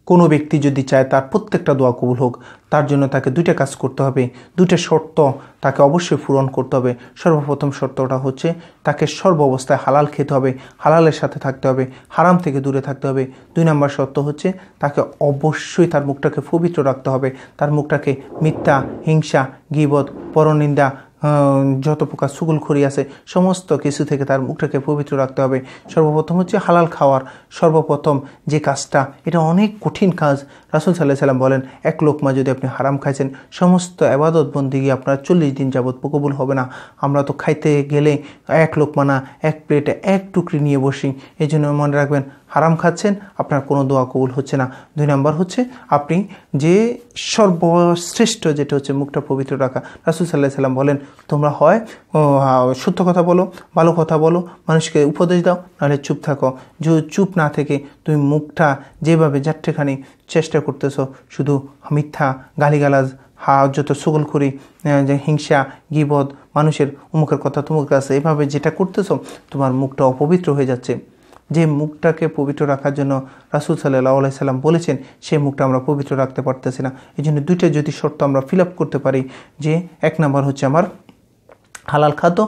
কোনো ব্যক্তি যদি চায় তার প্রত্যেকটা দোয়া কবুল হোক, তার জন্য তাকে দুইটা কাজ করতে হবে, দুইটা শর্ত তাকে অবশ্যই পূরণ করতে হবে। সর্বপ্রথম শর্তটা হচ্ছে তাকে সর্ব অবস্থায় হালাল খেতে হবে, হালালের সাথে থাকতে হবে, হারাম থেকে দূরে থাকতে হবে। 2 নম্বর শর্ত হচ্ছে তাকে অবশ্যই তার মুখটাকে পবিত্র রাখতে হবে, তার মুখটাকে মিথ্যা, হিংসা, গীবত, পরনিন্দা, যত প্রকার চুগলখড়ি আছে সমস্ত কিছু থেকে তার মুখটাকে পবিত্র রাখতে হবে। সর্বপ্রথম হচ্ছে হালাল খাওয়ার সর্বপ্রথম যে কাজটা, এটা অনেক কঠিন কাজ। রাসূল সাল্লাল্লাহু আলাইহি সাল্লাম বলেন, 1 লোকমা যদি আপনি হারাম খাইছেন, সমস্ত ইবাদত বন্দেগী আপনার 40 দিন যাবত কবুল হবে না। আমরা তো খাইতে গেলে 1 লোকমা না, 1 প্লেটে 1 টুকরি নিয়ে বসি। এই জন্য মনে রাখবেন, হারাম খাচ্ছেন, আপনার কোনো দোয়া কবুল হচ্ছে না। 2 নম্বর হচ্ছে আপনি যে সর্বশ্রেষ্ঠ যেটা হচ্ছে মুখটা পবিত্র রাখা। রাসূল সাল্লাল্লাহু আলাইহি সাল্লাম বলেন, তোমরা হয় সত্য কথা বলো, ভালো কথা বলো, মানুষকে উপদেশ দাও, নাহলে চুপ থাকো। যে চুপ না থেকে তুমি মুখটা যেভাবে যাত্রেখানি চেষ্টা করতেছো, শুধু মিথ্যা, গালিগালাজ, যত চুগলখড়ি, যে হিংসা, গীবত, মানুষের অমুকের কথা তমুকের কাছে, এভাবে যেটা করতেছো, তোমার মুখটা অপবিত্র হয়ে যাচ্ছে। যে মুখটাকে পবিত্র রাখার জন্য রাসূল সাল্লাল্লাহু আলাইহি সাল্লাম বলেছেন, সেই মুখটা আমরা পবিত্র রাখতে পারতেছি না। এই জন্য 2টা যদি শর্ত আমরা ফিল আপ করতে পারি, যে 1 নম্বর হচ্ছে আমার হালাল খাদ্য,